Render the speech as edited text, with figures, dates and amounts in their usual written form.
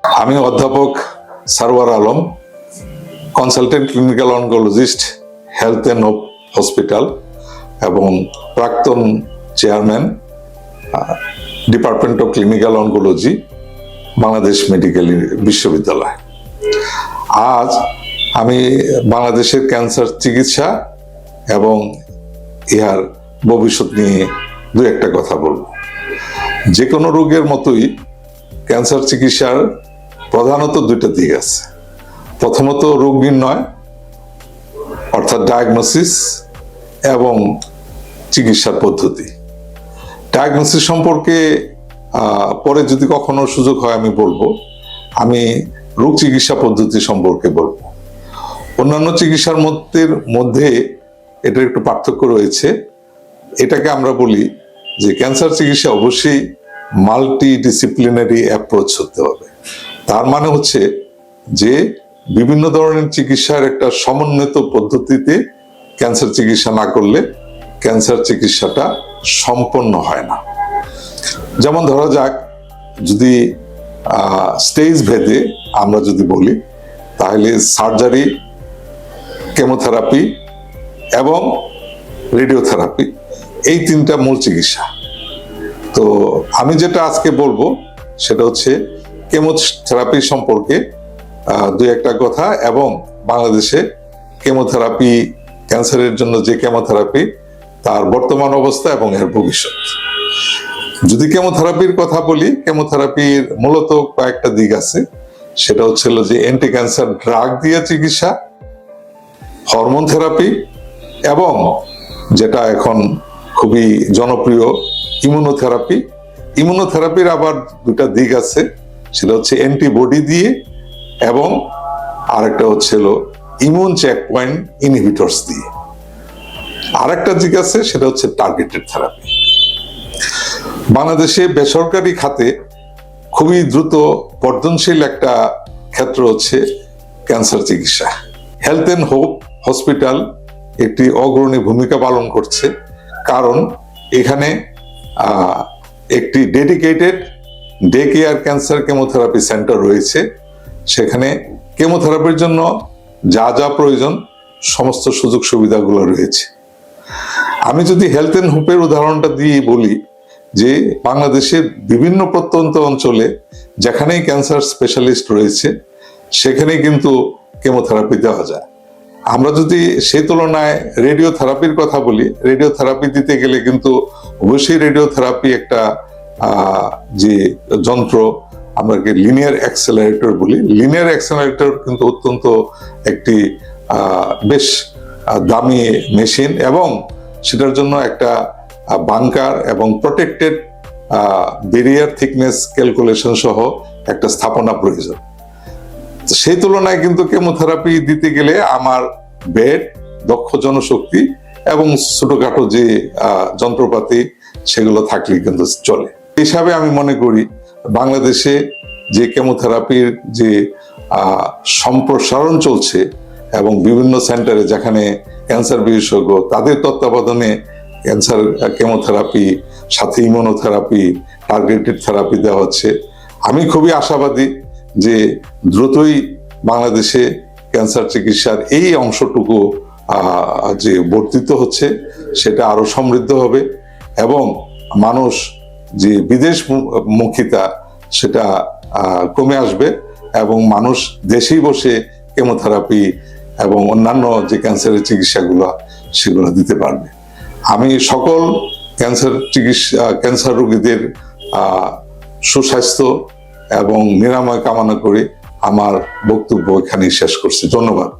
আমি অধ্যাপক Sarwar Alam, consultant clinical oncologist, health and hope hospital এবং প্রাক্তন chairman, department of clinical oncology, Bangladesh medical বিশ্ববিদ্যালয়। আজ আমি বাংলাদেশের ক্যান্সার চিকিৎসা এবং ইহার ভবিষ্যৎ নিয়ে দু একটা কথা বলব। যে কোনো রোগের মতোই ক্যান্সার চিকিৎসার প্রধানত দুইটা দিক আছে। প্রথমত রোগ নির্ণয় অর্থাৎ ডায়াগনোসিস এবং চিকিৎসার পদ্ধতি। ডায়াগনোসিস সম্পর্কে পরে যদি কখনো সুযোগ হয় আমি বলবো। আমি রোগ চিকিৎসা পদ্ধতি সম্পর্কে বলবো। অন্যান্য চিকিৎসার মধ্যে এটার একটু পার্থক্য রয়েছে। এটাকে আমরা বলি যে ক্যান্সার চিকিৎসা অবশ্যই মাল্টি ডিসিপ্লিনারি অ্যাপ্রোচ হতে হবে। তার মানে হচ্ছে যে বিভিন্ন ধরনের চিকিৎসার একটা সমন্বিত পদ্ধতিতে ক্যান্সার চিকিৎসা না করলে ক্যান্সার চিকিৎসাটা সম্পন্ন হয় না। যেমন ধরা যাক, যদি স্টেজ ভেদে আমরা যদি বলি, তাহলে সার্জারি, কেমোথেরাপি এবং রেডিওথেরাপি, এই তিনটা মূল চিকিৎসা। তো আমি যেটা আজকে বলবো সেটা হচ্ছে কেমোথেরাপি সম্পর্কে দুই একটা কথা, এবং বাংলাদেশে কেমোথেরাপি, ক্যান্সারের জন্য যে কেমোথেরাপি, তার বর্তমান অবস্থা এবং এর ভবিষ্যৎ। যদি কেমোথেরাপির কথা বলি, কেমোথেরাপির মূলত কয়েকটা দিক আছে। সেটা হচ্ছিল যে অ্যান্টি ক্যান্সার ড্রাগ দিয়ে চিকিৎসা, হরমোন থেরাপি, এবং যেটা এখন খুবই জনপ্রিয় ইমিউনোথেরাপি। ইমিউনোথেরাপির আবার দুটা দিক আছে, সেটা হচ্ছে অ্যান্টিবডি দিয়ে এবং আরেকটা হচ্ছিল ইমিউন চেক পয়েন্ট ইনহিবিটরস দিয়ে। আরেকটা দিক আছে, সেটা হচ্ছে টার্গেটেড থেরাপি। বাংলাদেশে বেসরকারি খাতে খুবই দ্রুত বর্ধনশীল একটা ক্ষেত্র হচ্ছে ক্যান্সার চিকিৎসা। হেলথ অ্যান্ড হোপ হসপিটাল একটি অগ্রণী ভূমিকা পালন করছে, কারণ এখানে একটি dedicated day care cancer chemotherapy centre রয়েছে। সেখানে কেমোথেরাপির জন্য যা যা প্রয়োজন সমস্ত সুযোগ সুবিধাগুলো রয়েছে। আমি যদি হেলথ অ্যান্ড হোপের উদাহরণটা দিয়ে বলি, যে বাংলাদেশের বিভিন্ন প্রত্যন্ত অঞ্চলে যেখানেই ক্যান্সার স্পেশালিস্ট রয়েছে সেখানেই কিন্তু কেমোথেরাপি দেওয়া যায়। আমরা যদি সেই তুলনায় রেডিওথেরাপির কথা বলি, রেডিওথেরাপি দিতে গেলে কিন্তু অবশ্যই রেডিওথেরাপি একটা যে যন্ত্র, আমরাকে লিনিয়ার অ্যাক্সেলারেটর বলি, লিনিয়ার অ্যাক্সেলারেটর কিন্তু অত্যন্ত একটি বেশ দামি মেশিন, এবং সেটার জন্য একটা বাংকার এবং প্রোটেক্টেড ব্যারিয়ার থিকনেস ক্যালকুলেশন সহ একটা স্থাপনা প্রয়োজন। সেই তুলনায় কিন্তু কেমোথেরাপি দিতে গেলে আমার বেড, দক্ষ জনশক্তি এবং ছোটখাটো যে যন্ত্রপাতি সেগুলো থাকলে কিন্তু চলে। হিসাবে আমি মনে করি বাংলাদেশে যে কেমোথেরাপির যে সম্প্রসারণ চলছে এবং বিভিন্ন সেন্টারে যেখানে ক্যান্সার বিশেষজ্ঞ, তাদের তত্ত্বাবধানে ক্যান্সার কেমোথেরাপি সাথে ইমিউনোথেরাপি, টার্গেটেড থেরাপি দেওয়া হচ্ছে। আমি খুবই আশাবাদী যে দ্রুতই বাংলাদেশে ক্যান্সার চিকিৎসার এই অংশটুকু যে বর্ধিত হচ্ছে সেটা আরো সমৃদ্ধ হবে, এবং মানুষ যে বিদেশ মুখিতা সেটা কমে আসবে, এবং মানুষ দেশেই বসে কেমোথেরাপি এবং অন্যান্য যে ক্যান্সারের চিকিৎসাগুলো সেগুলো দিতে পারবে। আমি সকল ক্যান্সার রোগীদের সুস্বাস্থ্য এবং নিরাময় কামনা করে আমার বক্তব্য এখানেই শেষ করছি। ধন্যবাদ।